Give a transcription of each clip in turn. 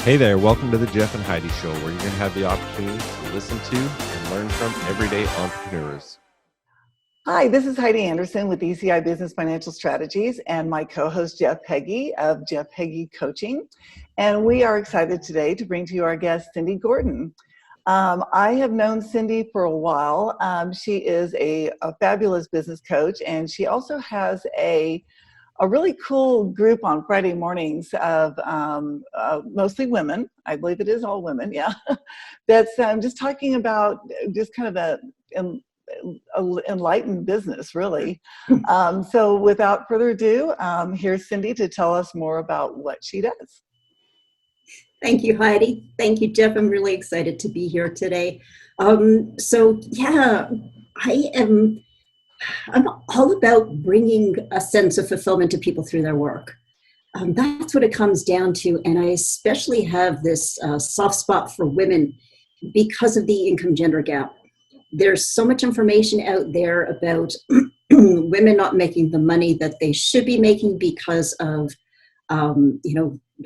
Hey there, welcome to the Jeff and Heidi Show, where you're going to have the opportunity to listen to and learn from everyday entrepreneurs. Hi, this is Heidi Anderson with ECI Business Financial Strategies and my co-host Jeff Heggie of Jeff Heggie Coaching. And we are excited today to bring to you our guest, Cindy Gordon. I have known Cindy for a while. She is a fabulous business coach, and she also has a really cool group on Friday mornings of mostly women. I believe it is all women, yeah. That's just talking about just kind of a enlightened business, really. So without further ado, here's Cindy to tell us more about what she does. Thank you, Heidi. Thank you, Jeff. I'm really excited to be here today. I'm all about bringing a sense of fulfillment to people through their work. That's what it comes down to. And I especially have this soft spot for women because of the income gender gap. There's so much information out there about women not making the money that they should be making because of,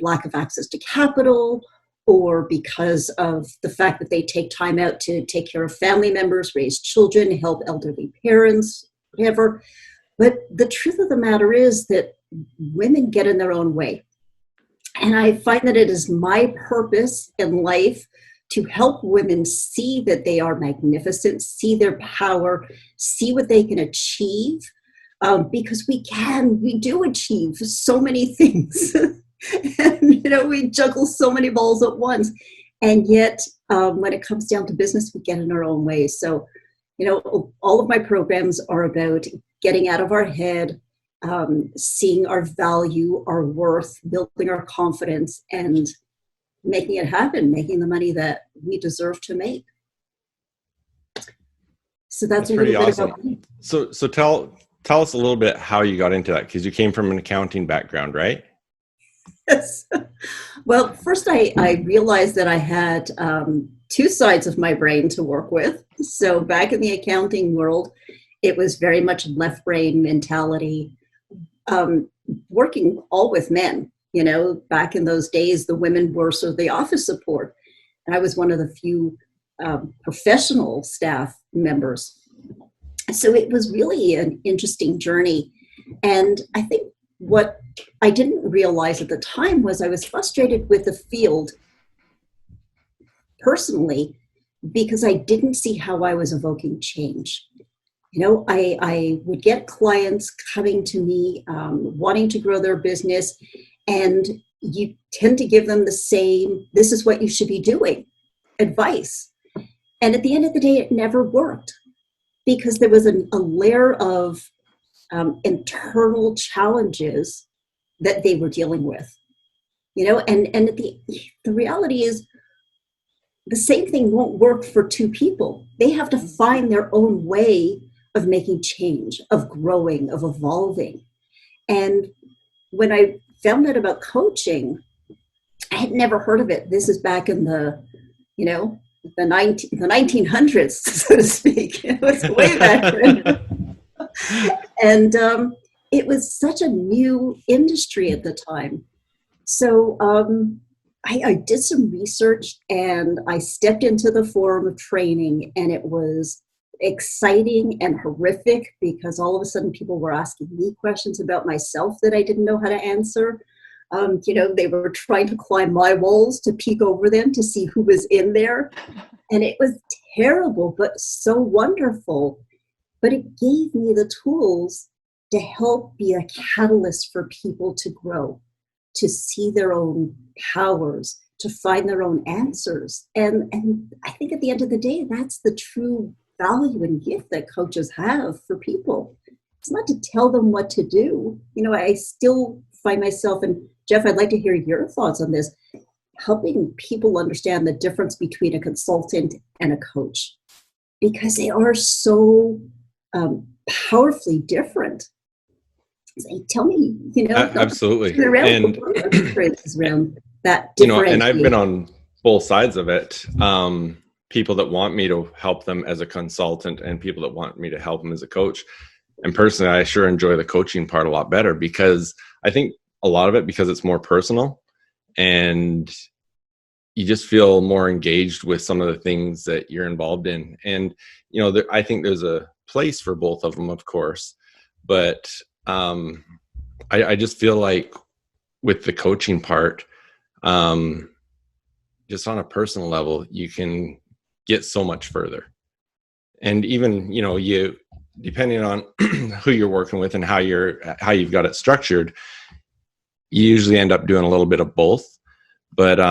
lack of access to capital, or because of the fact that they take time out to take care of family members, raise children, help elderly parents, whatever. But the truth of the matter is that women get in their own way. And I find that it is my purpose in life to help women see that they are magnificent, see their power, see what they can achieve, because we do achieve so many things. And, we juggle so many balls at once. And yet, when it comes down to business, we get in our own way. So, all of my programs are about getting out of our head, seeing our value, our worth, building our confidence, and making it happen, making the money that we deserve to make. So that's pretty awesome. So tell us a little bit how you got into that, because you came from an accounting background, right? Yes. Well, first I realized that I had two sides of my brain to work with. So back in the accounting world, it was very much left brain mentality, working all with men. Back in those days, the women were sort of the office support. And I was one of the few professional staff members. So it was really an interesting journey. And I think what I didn't realize at the time was I was frustrated with the field personally because I didn't see how I was evoking change. I would get clients coming to me wanting to grow their business, and you tend to give them the same, this is what you should be doing, advice. And at the end of the day, it never worked because there was a layer of internal challenges that they were dealing with, and the reality is the same thing won't work for two people. They have to find their own way of making change, of growing, of evolving. And when I found out about coaching, I had never heard of it. This is back in the 1900s, so to speak. It was way back then. And it was such a new industry at the time. So I did some research and I stepped into the forum of training, and it was exciting and horrific because all of a sudden people were asking me questions about myself that I didn't know how to answer. They were trying to climb my walls to peek over them to see who was in there. And it was terrible, but so wonderful. But it gave me the tools to help be a catalyst for people to grow, to see their own powers, to find their own answers. And I think at the end of the day, that's the true value and gift that coaches have for people. It's not to tell them what to do. I still find myself, and Jeff, I'd like to hear your thoughts on this, helping people understand the difference between a consultant and a coach, because they are so powerfully different. So tell me, absolutely, around that differentiation. And I've been on both sides of it. People that want me to help them as a consultant and people that want me to help them as a coach. And personally, I sure enjoy the coaching part a lot better because I think a lot of it because it's more personal and you just feel more engaged with some of the things that you're involved in. And, I think there's a place for both of them, of course, but I just feel like with the coaching part, just on a personal level, you can get so much further. And even, you, depending on who you're working with and how you've got it structured, you usually end up doing a little bit of both. But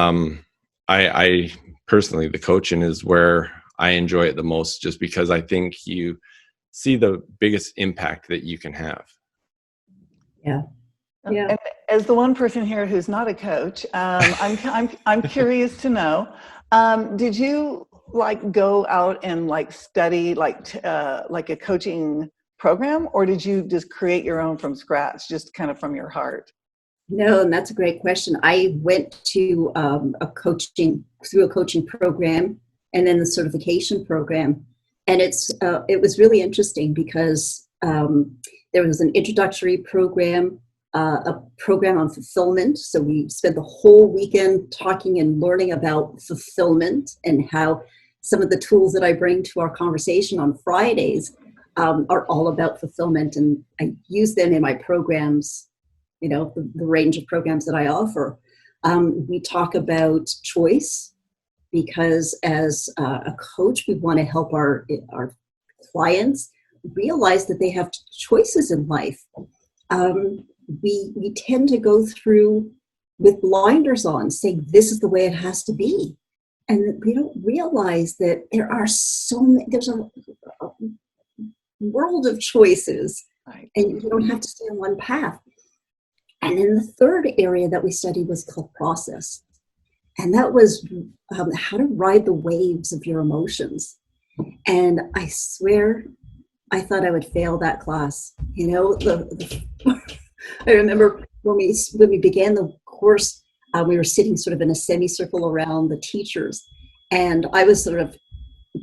I personally, the coaching is where I enjoy it the most, just because I think you see the biggest impact that you can have. Yeah. And as the one person here who's not a coach, I'm curious to know, did you go out and study like a coaching program, or did you just create your own from scratch, just kind of from your heart? No, and that's a great question. I went to a coaching program and then the certification program. And it was really interesting because there was an introductory program, a program on fulfillment. So we spent the whole weekend talking and learning about fulfillment and how some of the tools that I bring to our conversation on Fridays are all about fulfillment. And I use them in my programs, the range of programs that I offer. We talk about choice, because as a coach, we want to help our clients realize that they have choices in life. We tend to go through with blinders on, saying this is the way it has to be. And we don't realize that there are there's a world of choices, right, and you don't have to stay on one path. And then the third area that we studied was called process. And that was how to ride the waves of your emotions. And I swear, I thought I would fail that class. I remember when we began the course, we were sitting sort of in a semicircle around the teachers. And I was sort of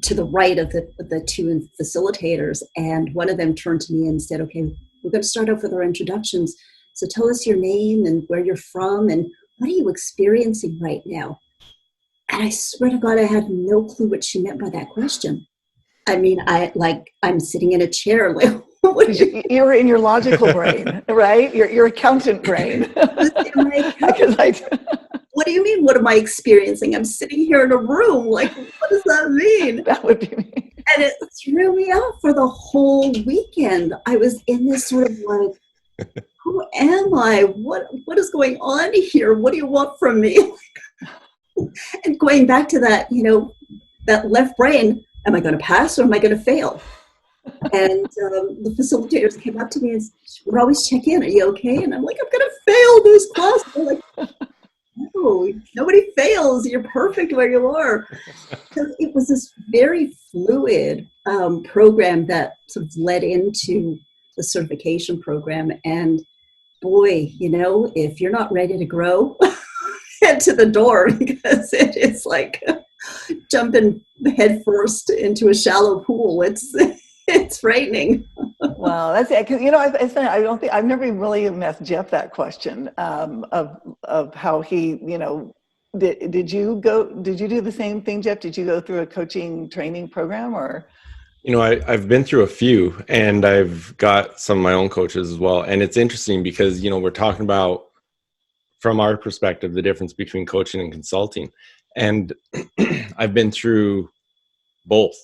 to the right of the two facilitators. And one of them turned to me and said, okay, we're going to start off with our introductions. So tell us your name and where you're from and what are you experiencing right now? And I swear to God, I had no clue what she meant by that question. I mean, I'm sitting in a chair. Like, you're in your logical brain, right? Your accountant brain. What do you mean? What am I experiencing? I'm sitting here in a room. Like, what does that mean? That would be me. And it threw me out for the whole weekend. I was in this sort of who am I? What is going on here? What do you want from me? And going back to that, that left brain, am I going to pass or am I going to fail? And the facilitators came up to me and would always check in. Are you okay? And I'm like, I'm going to fail this class. They're like, no, nobody fails. You're perfect where you are. So it was this very fluid program that sort of led into the certification program. And boy, if you're not ready to grow, head to the door, because it is like jumping head first into a shallow pool. It's frightening. Well, that's it. Because I don't think I've never really asked Jeff that question of how he, did you do the same thing, Jeff? Did you go through a coaching training program or? I've been through a few, and I've got some of my own coaches as well. And it's interesting because, we're talking about, from our perspective, the difference between coaching and consulting. And I've been through both.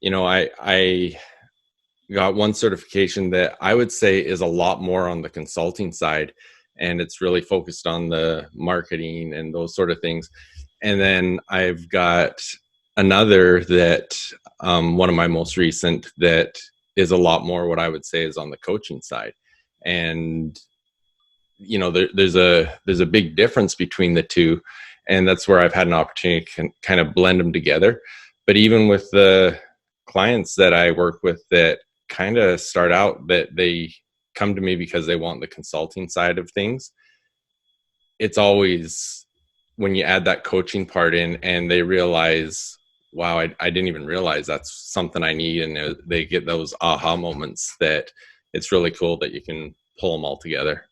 I got one certification that I would say is a lot more on the consulting side, and it's really focused on the marketing and those sort of things. And then I've got another that one of my most recent that is a lot more what I would say is on the coaching side. And there's a big difference between the two, and that's where I've had an opportunity to kind of blend them together. But even with the clients that I work with that kind of start out that they come to me because they want the consulting side of things, it's always when you add that coaching part in and they realize, wow, I didn't even realize that's something I need. And they get those aha moments that it's really cool that you can pull them all together.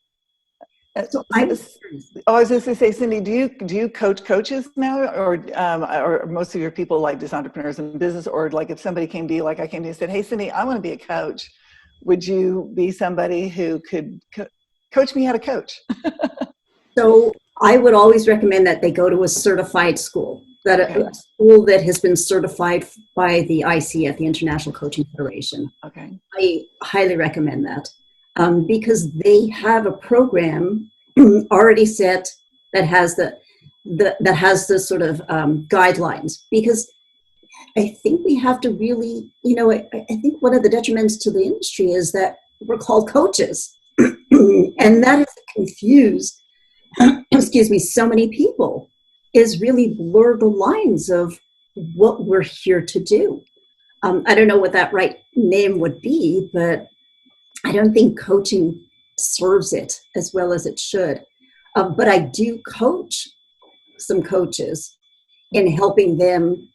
So I was just going to say, Cindy, do you coach coaches now, or most of your people like just entrepreneurs in business, or like if somebody came to you, like I came to you and said, "Hey, Cindy, I want to be a coach," would you be somebody who could coach me how to coach? So I would always recommend that they go to a certified school, that a school that has been certified by the ICF, the International Coaching Federation. Okay. I highly recommend that because they have a program already set that has the sort of guidelines. Because I think we have to really, I think one of the detriments to the industry is that we're called coaches, and that has confused excuse me, so many people, is really blur the lines of what we're here to do. I don't know what that right name would be, but I don't think coaching serves it as well as it should. But I do coach some coaches in helping them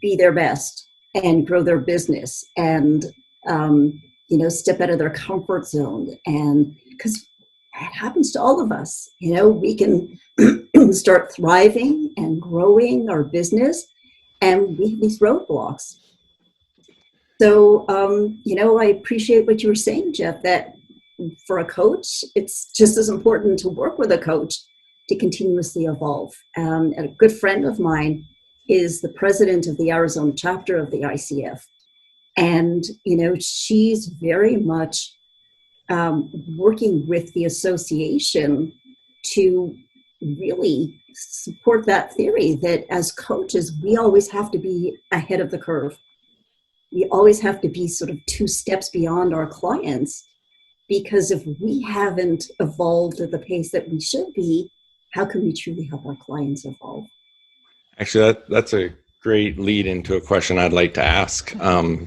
be their best and grow their business and, step out of their comfort zone. And because it happens to all of us. We can start thriving and growing our business, and we have these roadblocks. So, I appreciate what you were saying, Jeff, that for a coach, it's just as important to work with a coach to continuously evolve. And a good friend of mine is the president of the Arizona chapter of the ICF. And, she's very much working with the association to really support that theory that as coaches, we always have to be ahead of the curve. We always have to be sort of 2 steps beyond our clients, because if we haven't evolved at the pace that we should be, how can we truly help our clients evolve? Actually, that's a great lead into a question I'd like to ask,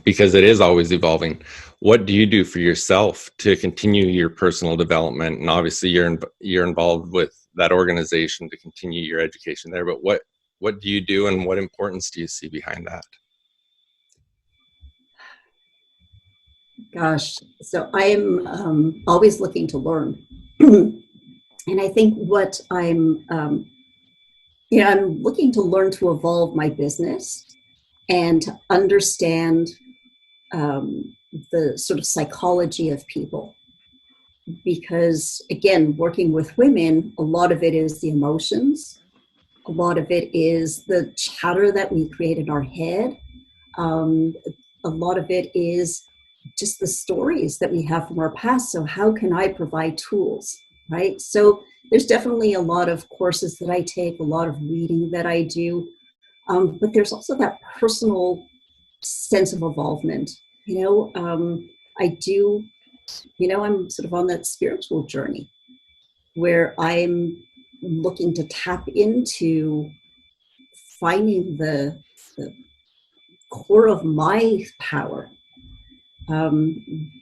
because it is always evolving. What do you do for yourself to continue your personal development? And obviously you're involved with that organization to continue your education there, but what do you do and what importance do you see behind that? Gosh, so I'm always looking to learn. And I think what I'm looking to learn to evolve my business and to understand the sort of psychology of people. Because again, working with women, a lot of it is the emotions. A lot of it is the chatter that we create in our head. A lot of it is just the stories that we have from our past. So how can I provide tools, right? So there's definitely a lot of courses that I take, a lot of reading that I do, but there's also that personal sense of involvement. I'm sort of on that spiritual journey where I'm looking to tap into finding the core of my power.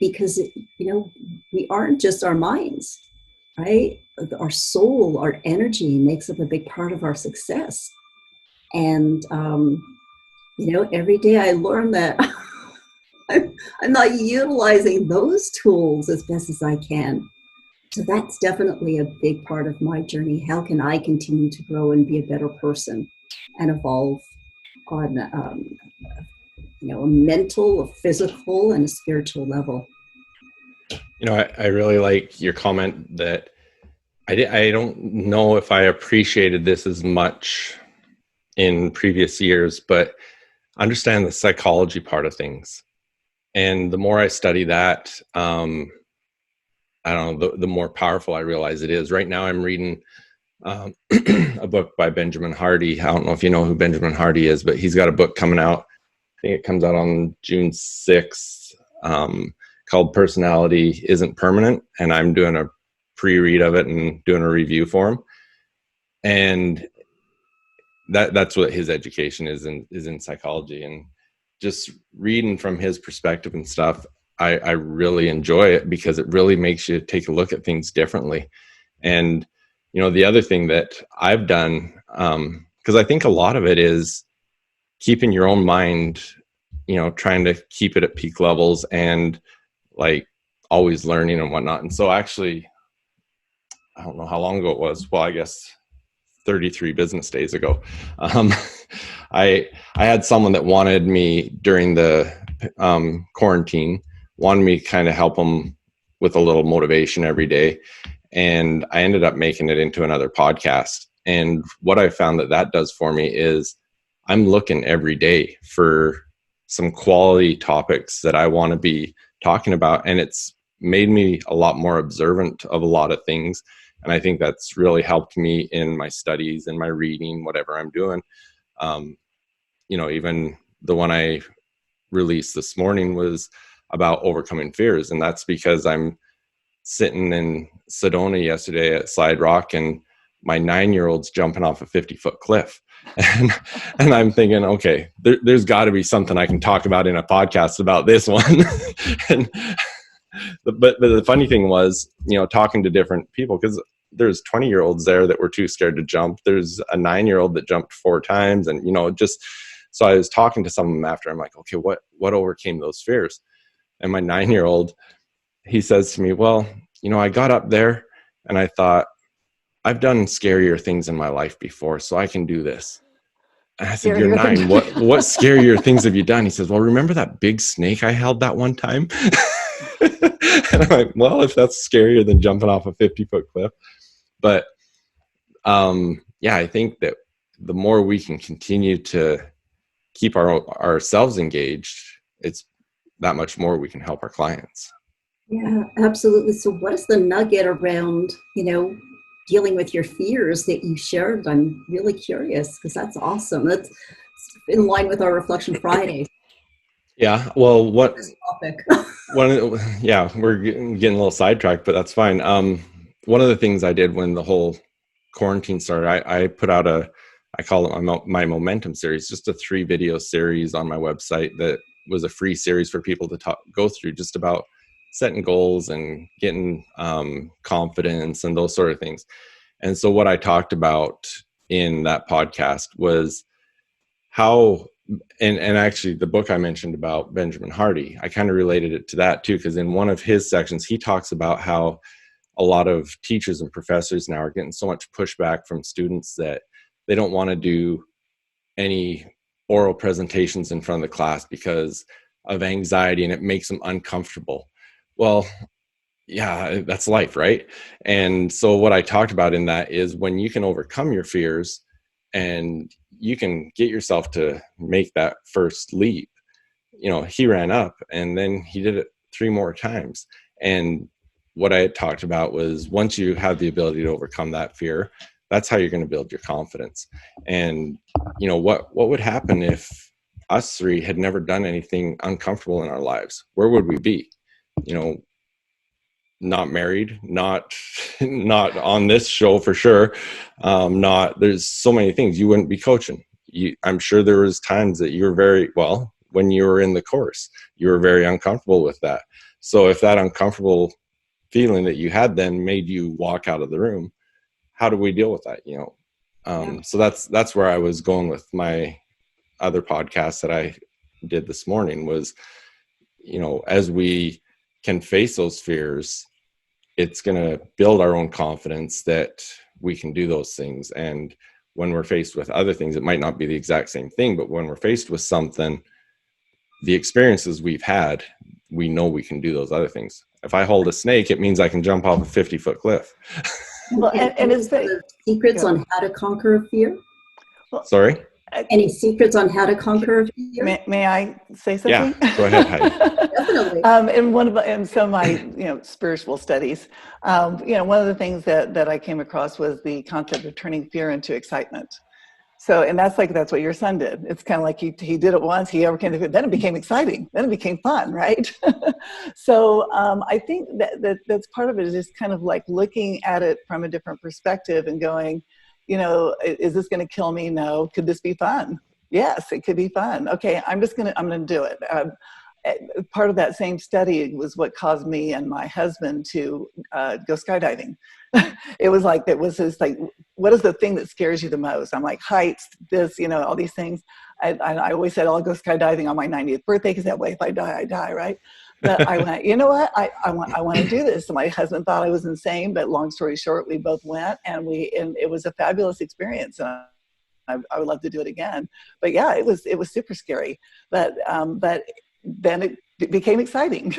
Because, we aren't just our minds, right? Our soul, our energy makes up a big part of our success. And, every day I learn that I'm not utilizing those tools as best as I can. So that's definitely a big part of my journey. How can I continue to grow and be a better person and evolve on a mental, a physical, and a spiritual level? I really like your comment that I don't know if I appreciated this as much in previous years, but understand the psychology part of things. And the more I study that, I don't know, the more powerful I realize it is. Right now I'm reading a book by Benjamin Hardy. I don't know if you know who Benjamin Hardy is, but he's got a book coming out. I think it comes out on June 6th, called Personality Isn't Permanent. And I'm doing a pre-read of it and doing a review for him. And that's what his education is in psychology. And just reading from his perspective and stuff, I really enjoy it because it really makes you take a look at things differently. And, the other thing that I've done, because I think a lot of it is keeping your own mind, trying to keep it at peak levels and like always learning and whatnot. And so actually I don't know how long ago it was. Well, I guess 33 business days ago. Um, I had someone that wanted me during the quarantine, wanted me to kind of help them with a little motivation every day. And I ended up making it into another podcast. And what I found that does for me is I'm looking every day for some quality topics that I want to be talking about. And it's made me a lot more observant of a lot of things. And I think that's really helped me in my studies and my reading, whatever I'm doing. Even the one I released this morning was about overcoming fears. And that's because I'm sitting in Sedona yesterday at Slide Rock, and my 9-year-old's jumping off a 50-foot cliff. And I'm thinking, okay, there's got to be something I can talk about in a podcast about this one. But the funny thing was, talking to different people, because there's 20-year-olds there that were too scared to jump. There's a 9-year-old that jumped 4 times. And, so I was talking to some of them after. I'm like, okay, what overcame those fears? And my 9-year-old, he says to me, well, I got up there and I thought, I've done scarier things in my life before, so I can do this. And I said, you're 9. What scarier things have you done? He says, well, remember that big snake I held that one time? And I'm like, well, if that's scarier than jumping off a 50-foot cliff. But I think that the more we can continue to keep ourselves engaged, it's that much more we can help our clients. Yeah, absolutely. So what is the nugget around, dealing with your fears that you shared? I'm really curious, because that's awesome. That's in line with our Reflection Friday. Yeah. Well, topic. We're getting a little sidetracked, but that's fine. One of the things I did when the whole quarantine started, I put out I call it my Momentum series, just a 3-video series on my website that was a free series for people to go through, just about setting goals and getting confidence and those sort of things. And so what I talked about in that podcast was how, and actually the book I mentioned about Benjamin Hardy, I kind of related it to that too, because in one of his sections, he talks about how a lot of teachers and professors now are getting so much pushback from students that they don't want to do any oral presentations in front of the class because of anxiety, and it makes them uncomfortable. Well, yeah, that's life, right? And so what I talked about in that is when you can overcome your fears and you can get yourself to make that first leap. He ran up and then he did it 3 more times. And what I had talked about was once you have the ability to overcome that fear, that's how you're going to build your confidence. And, what would happen if us 3 had never done anything uncomfortable in our lives? Where would we be? Not married, not on this show for sure. There's so many things. You wouldn't be coaching. I'm sure there was times that when you were in the course, you were very uncomfortable with that. So if that uncomfortable feeling that you had then made you walk out of the room, how do we deal with that? So that's where I was going with my other podcast that I did this morning was, as we can face those fears, it's going to build our own confidence that we can do those things. And when we're faced with other things, it might not be the exact same thing, but when we're faced with something, the experiences we've had, we know we can do those other things. If I hold a snake, it means I can jump off a 50-foot cliff. Well, and is the secrets on how to conquer a fear? Sorry? Any secrets on how to conquer a fear? May I say something? Yeah, go ahead, Heidi. Definitely. In some of my spiritual studies, one of the things that I came across was the concept of turning fear into excitement. So, and that's what your son did. It's kind of like he did it once, he overcame it, then it became exciting, then it became fun, right? So I think that's part of it, is just kind of like looking at it from a different perspective and going, is this going to kill me? No. Could this be fun? Yes, it could be fun. Okay, I'm going to do it. Part of that same study was what caused me and my husband to go skydiving. It was just like, what is the thing that scares you the most? I'm like, heights, this, all these things. I always said, I'll go skydiving on my 90th birthday, because that way if I die, I die, right? But I went, you know what? I want to do this. So my husband thought I was insane, but long story short, we both went, and it was a fabulous experience. And I would love to do it again. But yeah, it was super scary. But then it became exciting.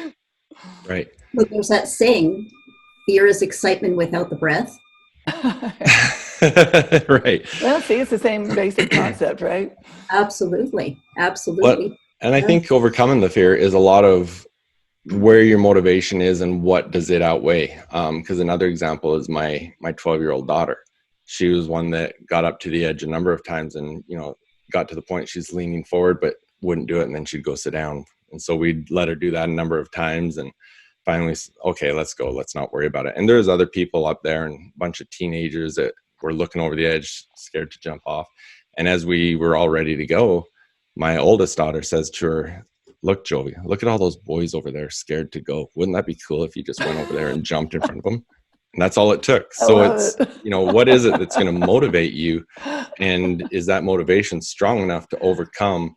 Right. Well, there's that saying, fear is excitement without the breath. Right. Well, see, it's the same basic concept, right? Absolutely. Absolutely. And I think overcoming the fear is a lot of where your motivation is and what does it outweigh. Because another example is my 12-year-old daughter. She was one that got up to the edge a number of times and, got to the point she's leaning forward, but wouldn't do it. And then she'd go sit down. And so we'd let her do that a number of times. And finally, okay, let's go. Let's not worry about it. And there's other people up there and a bunch of teenagers that were looking over the edge, scared to jump off. And as we were all ready to go, my oldest daughter says to her, look, Joey, look at all those boys over there scared to go. Wouldn't that be cool if you just went over there and jumped in front of them? And that's all it took. So it's, what is it that's going to motivate you? And is that motivation strong enough to overcome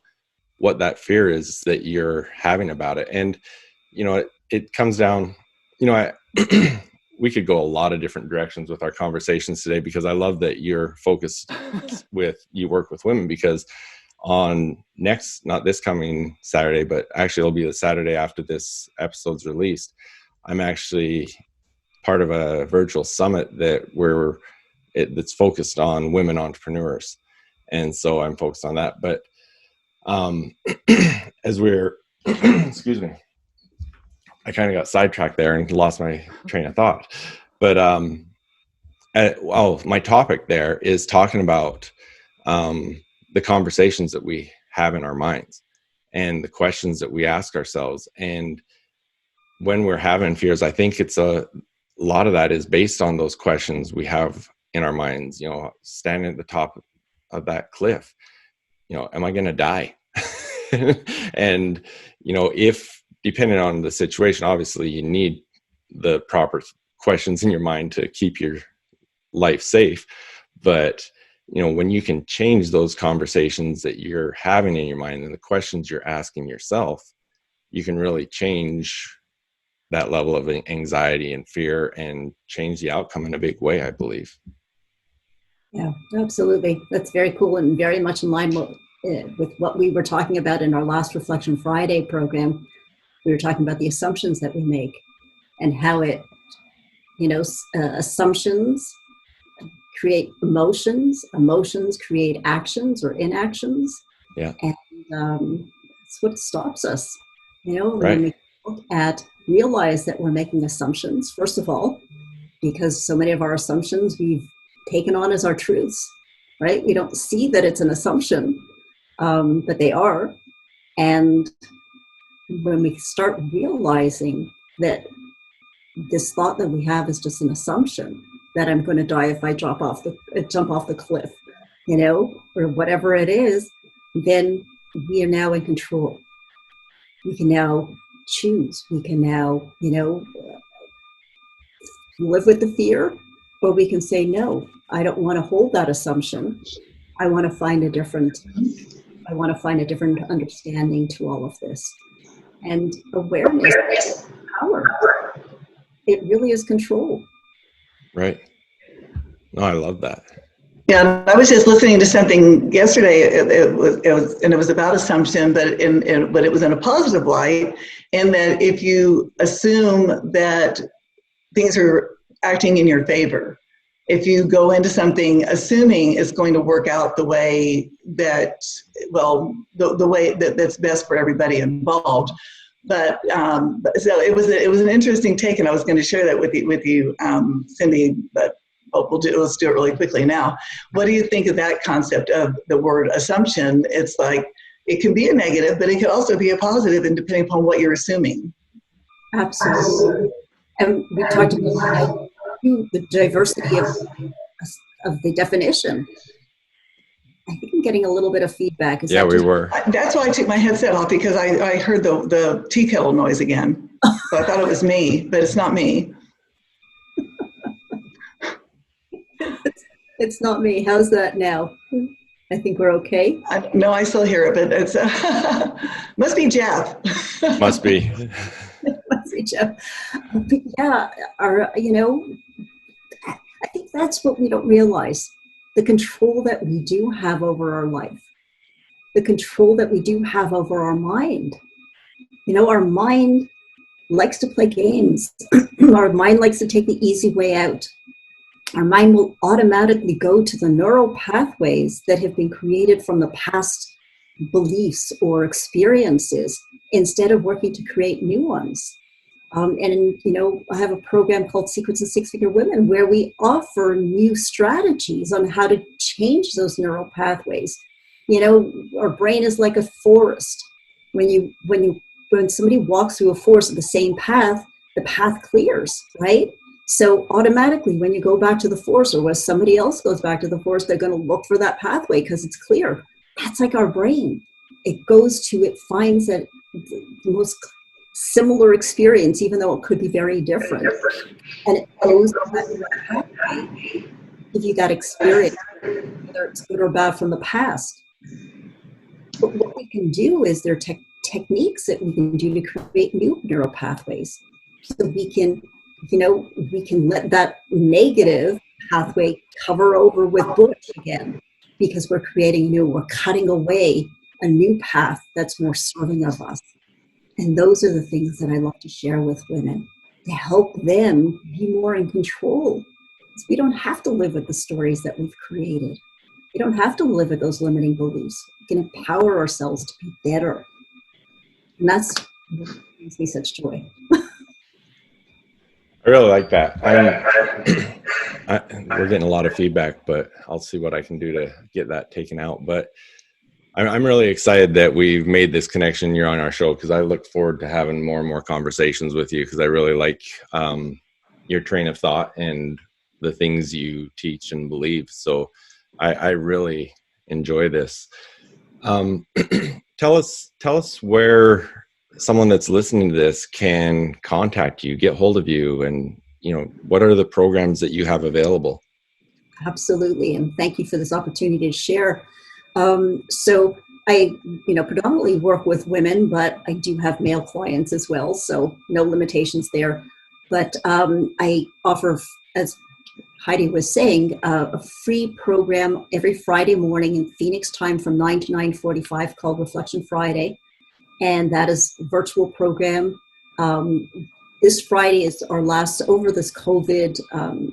what that fear is that you're having about it? And, it comes down, we could go a lot of different directions with our conversations today, because I love that you're focused you work with women, because on not this coming Saturday, but actually it'll be the Saturday after this episode's released, I'm actually part of a virtual summit that's focused on women entrepreneurs. And so I'm focused on that. But as we're, excuse me, I kind of got sidetracked there and lost my train of thought. But my topic there is talking about the conversations that we have in our minds and the questions that we ask ourselves. And when we're having fears, I think it's a lot of that is based on those questions we have in our minds, standing at the top of that cliff, am I going to die? And, if depending on the situation, obviously you need the proper questions in your mind to keep your life safe. But, when you can change those conversations that you're having in your mind and the questions you're asking yourself, you can really change that level of anxiety and fear and change the outcome in a big way, I believe. Yeah, absolutely. That's very cool and very much in line with what we were talking about in our last Reflection Friday program. We were talking about the assumptions that we make and how assumptions create emotions create actions or inactions. Yeah. And that's what stops us, Right. When we look at realize that we're making assumptions, first of all, because so many of our assumptions we've taken on as our truths, right? We don't see that it's an assumption, but they are. And when we start realizing that this thought that we have is just an assumption, that I'm going to die if I jump off the cliff, or whatever it is, then we are now in control. We can now choose. We can now, live with the fear, or we can say, no, I don't want to hold that assumption. I want to find a different understanding to all of this. And awareness is power. It really is control. Right. No, I love that. Yeah, I was just listening to something yesterday. It was about assumption, but it was in a positive light. And that if you assume that things are acting in your favor, if you go into something assuming it's going to work out the way that, the way that's best for everybody involved. But so it was an interesting take, and I was going to share that with you, Cindy. But let's do it really quickly now. What do you think of that concept of the word assumption? It's like it can be a negative, but it can also be a positive, and depending upon what you're assuming. Absolutely. And we talked about the diversity of the definition. I think I'm getting a little bit of feedback. Yeah, we were. That's why I took my headset off, because I heard the tea kettle noise again. So I thought it was me, but it's not me. It's not me. How's that now? I think we're okay. No, I still hear it, but it's must be Jeff. Must be. Sorry, Jeff. But yeah, I think that's what we don't realize. The control that we do have over our life, the control that we do have over our mind. Our mind likes to play games. Our mind likes to take the easy way out. Our mind will automatically go to the neural pathways that have been created from the past beliefs or experiences instead of working to create new ones. I have a program called Secrets of Six-Figure Women where we offer new strategies on how to change those neural pathways. Our brain is like a forest. When somebody walks through a forest of the same path, the path clears, right? So automatically, when you go back to the forest, or when somebody else goes back to the forest, they're going to look for that pathway because it's clear. That's like our brain. It finds that the most similar experience, even though it could be very different. And it goes to that pathway, give you that experience, whether it's good or bad from the past. But what we can do is there are techniques that we can do to create new neural pathways. So we can let that negative pathway cover over with bush again, because we're we're cutting away a new path that's more serving of us. And those are the things that I love to share with women to help them be more in control. Because we don't have to live with the stories that we've created. We don't have to live with those limiting beliefs. We can empower ourselves to be better. And that's what brings me such joy. I really like that. We're getting a lot of feedback, but I'll see what I can do to get that taken out. But I'm really excited that we've made this connection. You're on our show, because I look forward to having more and more conversations with you, because I really like your train of thought and the things you teach and believe. So I really enjoy this. Tell us where someone that's listening to this can contact you, get hold of you, and what are the programs that you have available? Absolutely, and thank you for this opportunity to share. So I, predominantly work with women, but I do have male clients as well, so no limitations there. But I offer, as Heidi was saying, a free program every Friday morning in Phoenix time from 9 to 9:45 called Reflection Friday. And that is a virtual program. This Friday is our last, over this COVID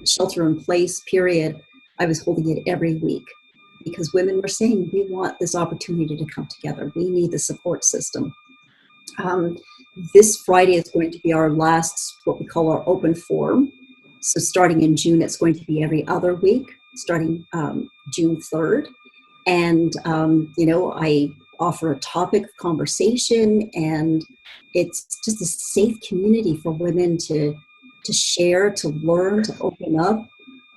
shelter in place period, I was holding it every week because women were saying, we want this opportunity to come together. We need the support system. This Friday is going to be our last, what we call our open forum. So starting in June, it's going to be every other week, starting June 3rd. And, I offer a topic of conversation, and it's just a safe community for women to share, to learn, to open up,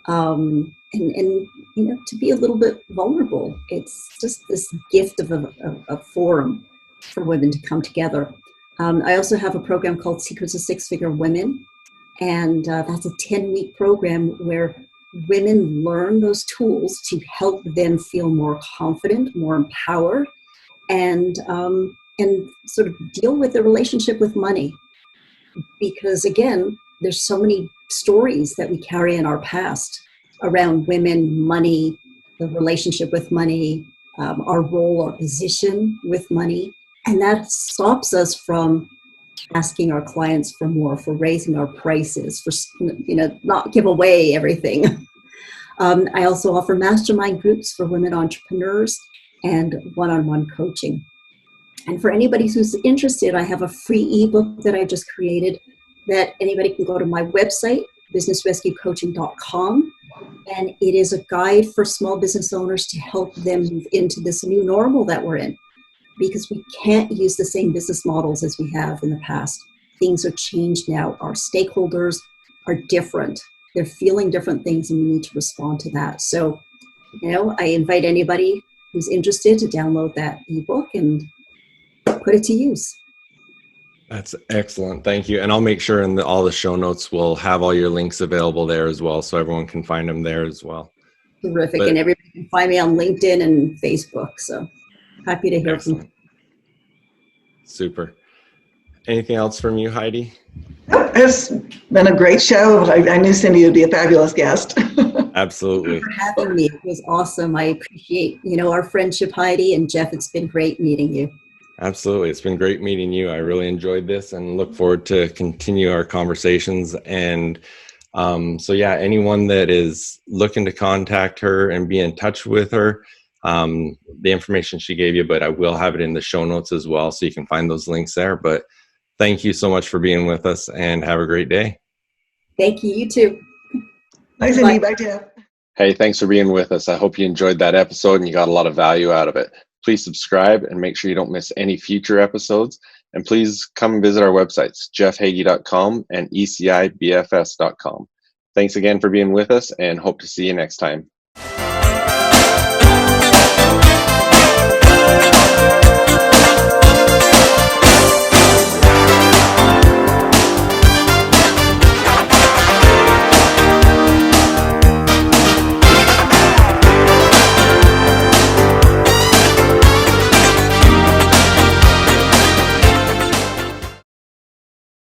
and to be a little bit vulnerable. It's just this gift of a forum for women to come together. I also have a program called Secrets of Six-Figure Women, and that's a 10-week program where women learn those tools to help them feel more confident, more empowered, and sort of deal with the relationship with money. Because again, there's so many stories that we carry in our past around women, money, the relationship with money, our role, our position with money. And that stops us from asking our clients for more, for raising our prices, for not give away everything. I also offer mastermind groups for women entrepreneurs and one-on-one coaching. And for anybody who's interested, I have a free ebook that I just created that anybody can go to my website, businessrescuecoaching.com. And it is a guide for small business owners to help them move into this new normal that we're in. Because we can't use the same business models as we have in the past. Things are changed now. Our stakeholders are different. They're feeling different things, and we need to respond to that. So, I invite anybody who's interested to download that ebook and put it to use. That's excellent. Thank you. And I'll make sure in all the show notes, we'll have all your links available there as well, so everyone can find them there as well. Terrific. And everybody can find me on LinkedIn and Facebook. So happy to hear from you. Super. Anything else from you, Heidi? It's been a great show. I knew Cindy would be a fabulous guest. Absolutely. For having me. It was awesome. I appreciate, our friendship, Heidi, and Jeff. It's been great meeting you. Absolutely. It's been great meeting you. I really enjoyed this and look forward to continue our conversations. And so yeah, anyone that is looking to contact her and be in touch with her, the information she gave you, but I will have it in the show notes as well, so you can find those links there. But thank you so much for being with us, and have a great day. Thank you. You too. Bye, Cindy. Bye, Jeff. Hey, thanks for being with us. I hope you enjoyed that episode and you got a lot of value out of it. Please subscribe and make sure you don't miss any future episodes. And please come visit our websites, jeffheggie.com and ecibfs.com. Thanks again for being with us, and hope to see you next time.